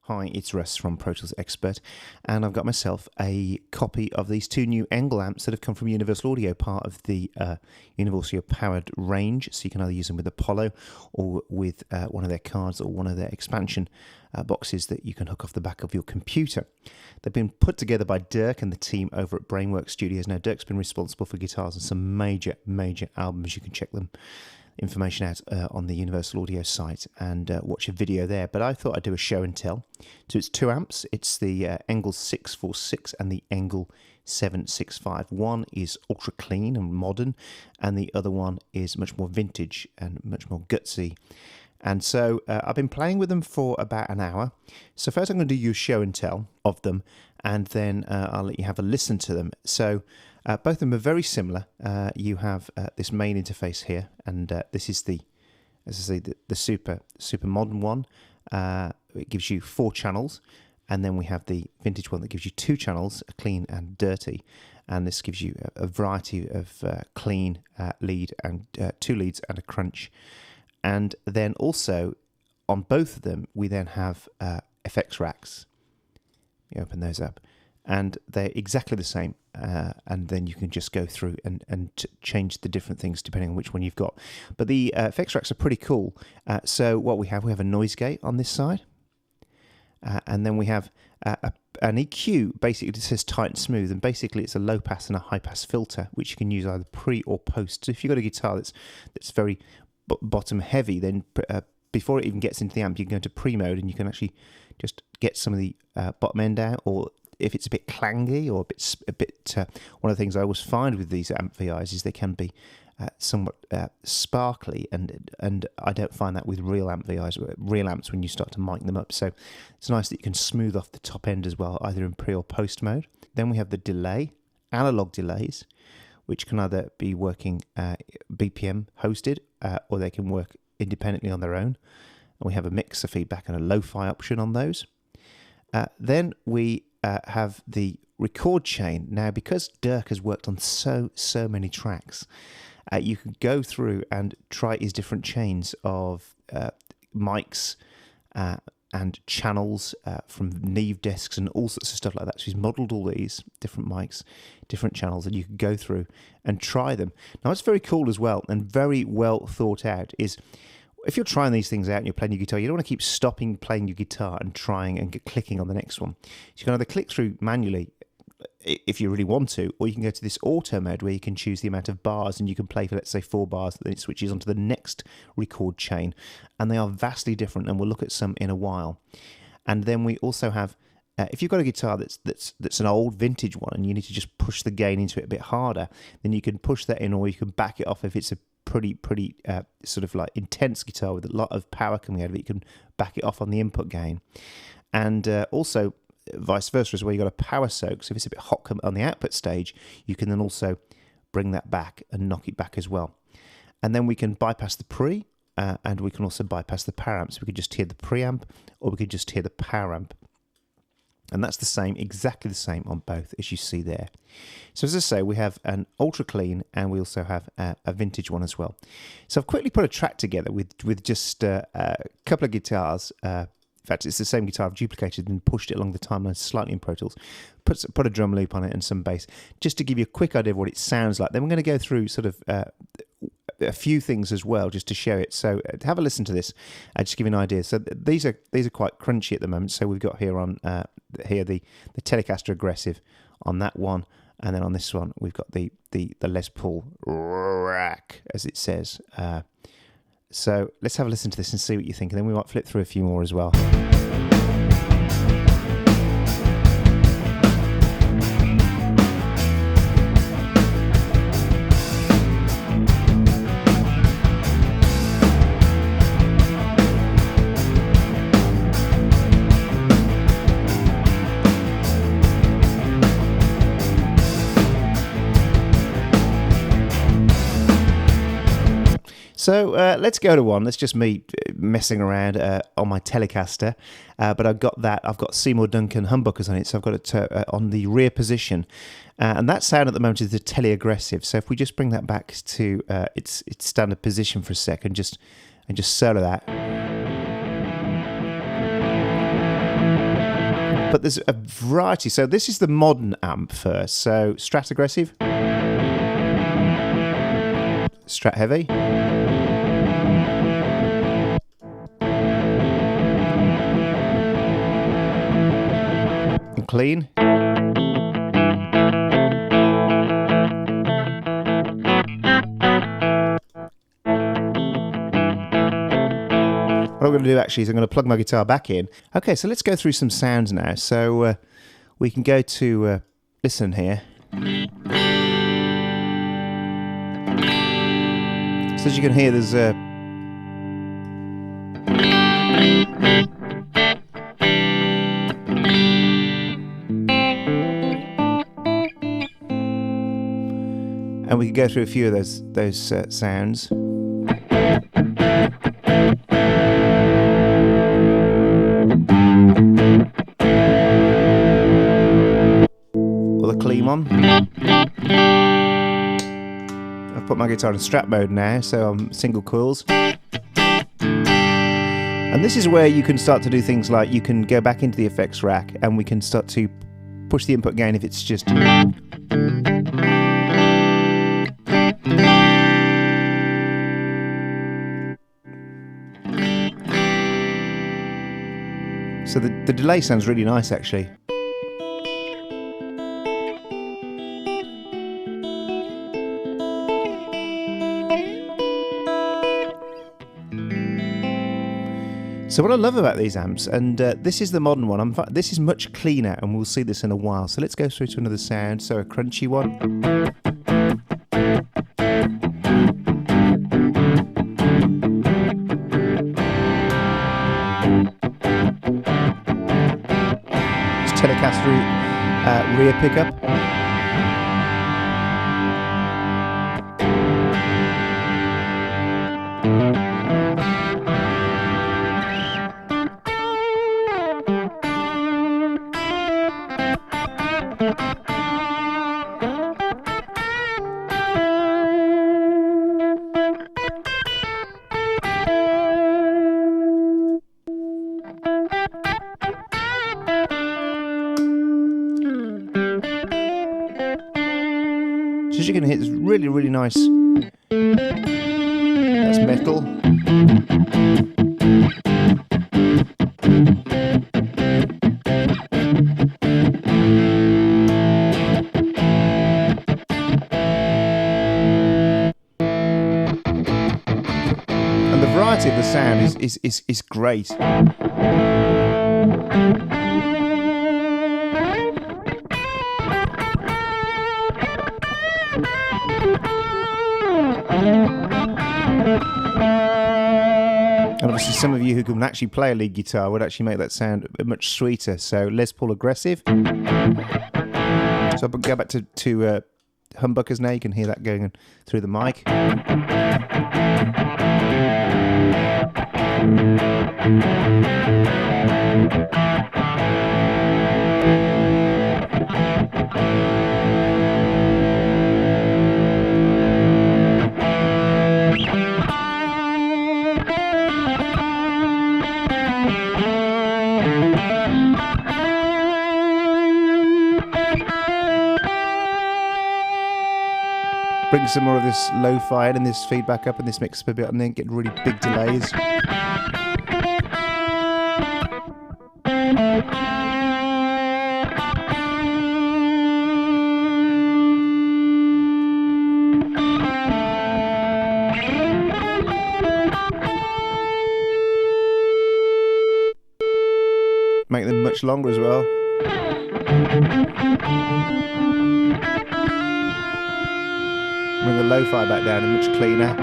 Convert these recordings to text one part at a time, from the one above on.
Hi, it's Russ from Pro Tools Expert, and I've got myself a copy of these two new Engl amps that have come from Universal Audio, part of the Universal Audio powered range, so you can either use them with Apollo or with one of their cards or one of their expansion boxes that you can hook off the back of your computer. They've been put together by Dirk and the team over at Brainworks Studios. Now, Dirk's been responsible for guitars on some major albums. You can check them information out on the Universal Audio site and watch a video there. But I thought I'd do a show and tell. So it's two amps. It's the Engl E746 and the Engl E765. One is ultra clean and modern, and the other one is much more vintage and much more gutsy. And so I've been playing with them for about an hour. So first I'm going to do you a show and tell of them, and then I'll let you have a listen to them. So both of them are very similar. You have this main interface here, and this is the, as I say, the super modern one. It gives you 4 channels, and then we have the vintage one that gives you 2 channels, clean and dirty. And this gives you a variety of clean lead and 2 leads and a crunch. And then also on both of them, we then have FX racks. You open those up, and they're exactly the same. And then you can just go through and change the different things depending on which one you've got. But the FX racks are pretty cool. So what we have a noise gate on this side. And then we have an EQ, basically it says tight and smooth, and basically it's a low pass and a high pass filter, which you can use either pre or post. So if you've got a guitar that's very bottom heavy, then before it even gets into the amp, you can go into pre mode and you can actually just get some of the bottom end out. Or if it's a bit clangy or a bit one of the things I always find with these amp VIs is they can be somewhat sparkly, and I don't find that with real amp VIs, real amps, when you start to mic them up. So it's nice that you can smooth off the top end as well, either in pre or post mode. Then we have the delay, analog delays, which can either be working BPM hosted or they can work independently on their own. And we have a mixer feedback and a lo-fi option on those. Then we have the record chain. Now, because Dirk has worked on so many tracks, you can go through and try his different chains of mics and channels from Neve desks and all sorts of stuff like that. So he's modelled all these different mics, different channels, and you can go through and try them. Now, what's very cool as well and very well thought out is if you're trying these things out and you're playing your guitar, you don't want to keep stopping playing your guitar and trying and clicking on the next one. So you can either click through manually if you really want to, or you can go to this auto mode where you can choose the amount of bars and you can play for, let's say, 4 bars, then it switches onto the next record chain, and they are vastly different, and we'll look at some in a while. And then we also have, if you've got a guitar that's an old vintage one and you need to just push the gain into it a bit harder, then you can push that in, or you can back it off if it's a pretty sort of like intense guitar with a lot of power coming out of it. You can back it off on the input gain. And also vice versa as well, you've got a power soak, so if it's a bit hot on the output stage, you can then also bring that back and knock it back as well. And then we can bypass the pre, and we can also bypass the power amp. So we could just hear the preamp, or we could just hear the power amp. And that's the same, exactly the same on both, as you see there. So as I say, we have an ultra clean, and we also have a vintage one as well. So I've quickly put a track together with just a couple of guitars. In fact, it's the same guitar I've duplicated and pushed it along the timeline slightly in Pro Tools. Put a drum loop on it and some bass, just to give you a quick idea of what it sounds like. Then we're going to go through sort of a few things as well, just to show it. So have a listen to this, just give you an idea. So these are quite crunchy at the moment. So we've got here on the Telecaster Aggressive on that one, and then on this one we've got the Les Paul rack, as it says. So let's have a listen to this and see what you think, and then we might flip through a few more as well. So let's go to one. That's just me messing around on my Telecaster, but I've got Seymour Duncan humbuckers on it, so I've got it on the rear position, and that sound at the moment is the Tele Aggressive. So if we just bring that back to its standard position for a second, just solo that. But there's a variety. So this is the modern amp first. So Strat aggressive, Strat heavy, and clean. What I'm going to do actually is I'm going to plug my guitar back in. Okay, so let's go through some sounds now. So we can go to listen here. So as you can hear, there's and we can go through a few of those sounds. Or the clean one. I've put my guitar in Strat mode now, so I'm single coils. And this is where you can start to do things like you can go back into the effects rack and we can start to push the input gain if it's just... So the delay sounds really nice actually. So what I love about these amps, and this is the modern one, this is much cleaner and we'll see this in a while. So let's go through to another sound, so a crunchy one. Telecaster rear pickup. So as you can hear, it's really, really nice. That's metal. And the variety of the sound is great. And obviously some of you who can actually play a lead guitar would actually make that sound much sweeter. So Les Paul aggressive. So I'll go back to humbuckers now. You can hear that going through the mic. Bring some more of this lo-fi and this feedback up and this mix up a bit and then get really big delays. Make them much longer as well. Bring the lo-fi back down and much cleaner.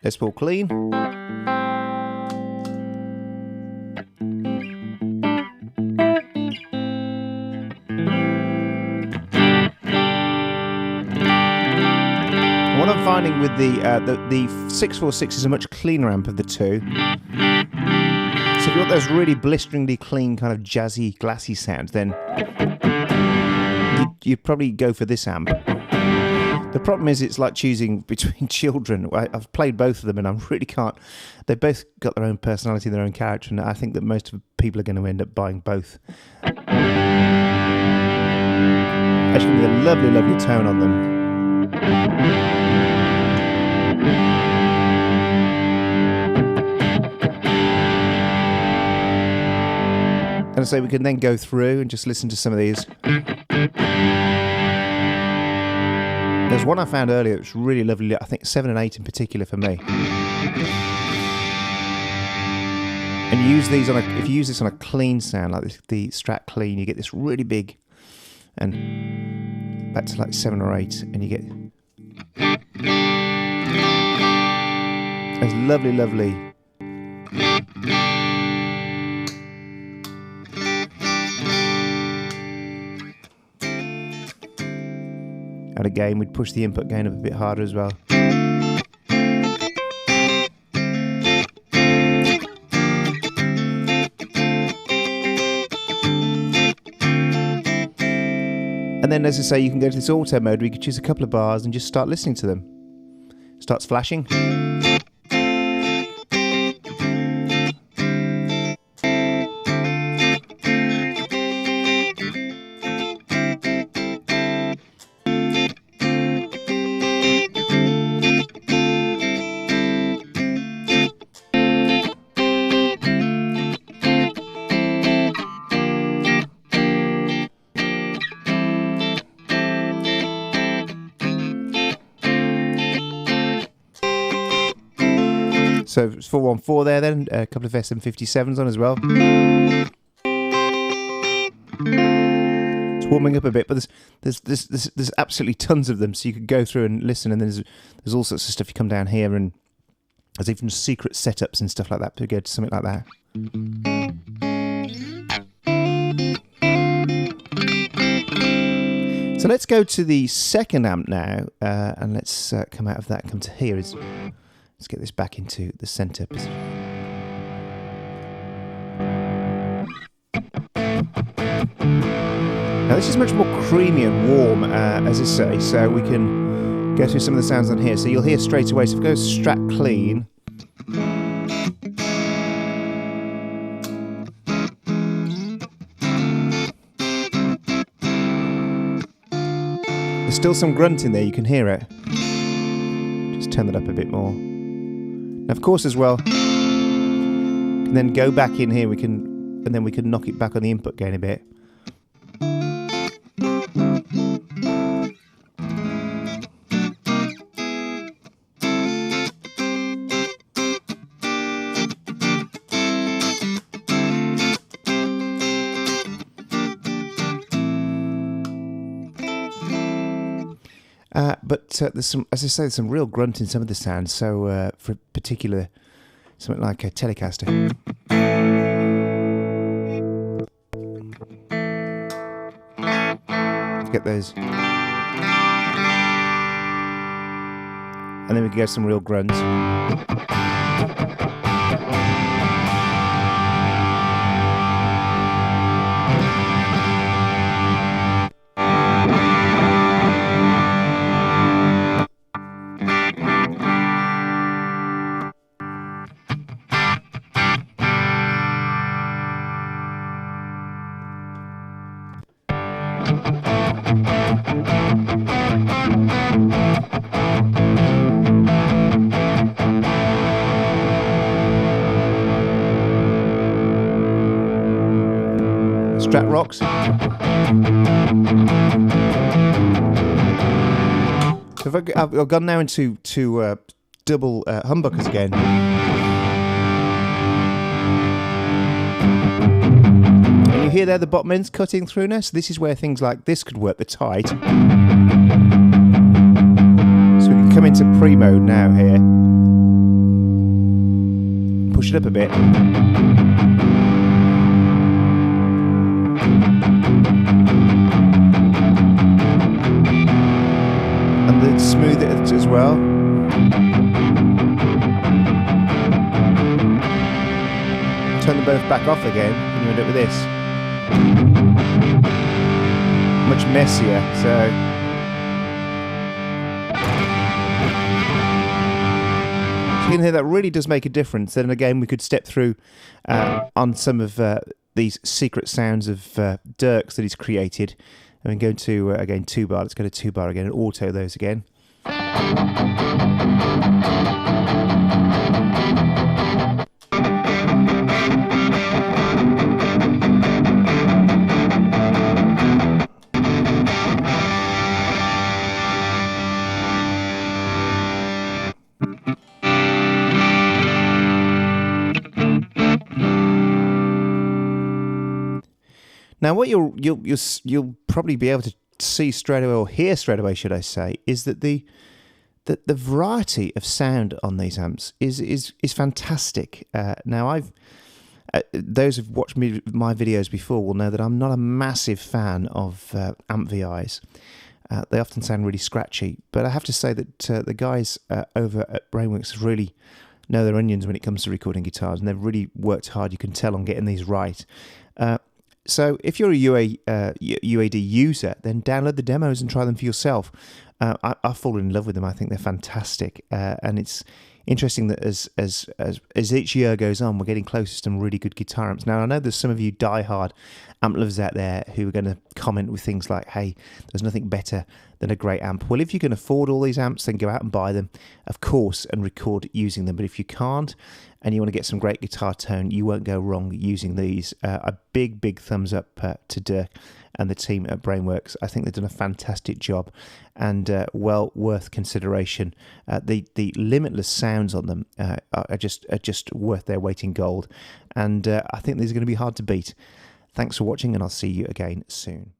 Les Paul clean. What I'm finding with the 646 is a much cleaner amp of the two. So if you want those really blisteringly clean, kind of jazzy, glassy sounds, then you'd probably go for this amp. The problem is it's like choosing between children. I've played both of them and I really can't. They both got their own personality, their own character, and I think that most of people are going to end up buying both. Actually, with a lovely, lovely tone on them. And so we can then go through and just listen to some of these. There's one I found earlier that's really lovely, I think 7 and 8 in particular for me. And you use these on if you use this on a clean sound, like this, the Strat Clean, you get this really big, and back to like 7 or 8, and you get this lovely, lovely. And again, we'd push the input gain up a bit harder as well. And then, as I say, you can go to this auto mode where you can choose a couple of bars and just start listening to them. Starts flashing. So it's 414 there then, a couple of SM57s on as well. It's warming up a bit, but there's absolutely tons of them, so you could go through and listen, and there's all sorts of stuff. You come down here and there's even secret setups and stuff like that to go to something like that. So let's go to the second amp now, and let's come out of that and come to here. Let's get this back into the centre position. Now this is much more creamy and warm, as I say, so we can go through some of the sounds on here. So you'll hear straight away, so if we go Strat Clean, there's still some grunt in there, you can hear it. Just turn that up a bit more. Now, of course, as well, can then go back in here. And then we can knock it back on the input gain a bit. But there's some, as I say, there's some real grunt in some of the sounds. So for particular, something like a Telecaster. Get those. And then we can get some real grunts. Strat rocks. So if I've gone now into double humbuckers again. And you hear there the bottom end's cutting through now. So this is where things like this could work, the tight. So we can come into pre-mode now here. Push it up a bit. And then smooth it as well. turn them both back off again, and you end up with this. Much messier, so... So you can hear that really does make a difference. Then again, we could step through on some of these secret sounds of Dirk's that he's created. And we go to, again, 2-bar. Let's go to 2-bar again and auto those again. Now, what you'll probably be able to see straight away, or hear straight away, should I say, is that the variety of sound on these amps is fantastic. Now, those who've watched my videos before will know that I'm not a massive fan of amp VIs. They often sound really scratchy, but I have to say that the guys over at Brainworks really know their onions when it comes to recording guitars, and they've really worked hard. You can tell on getting these right. So if you're a UAD user, then download the demos and try them for yourself. I've fallen in love with them. I think they're fantastic, and it's interesting that as each year goes on, we're getting closer to some really good guitar amps. Now, I know there's some of you diehard amp lovers out there who are going to comment with things like, hey, there's nothing better than a great amp. Well, if you can afford all these amps, then go out and buy them, of course, and record using them. But if you can't, and you want to get some great guitar tone, you won't go wrong using these. A big thumbs up to Dirk and the team at Brainworks. I think they've done a fantastic job, and well worth consideration. The limitless sounds on them are just worth their weight in gold, and I think these are going to be hard to beat. Thanks for watching, and I'll see you again soon.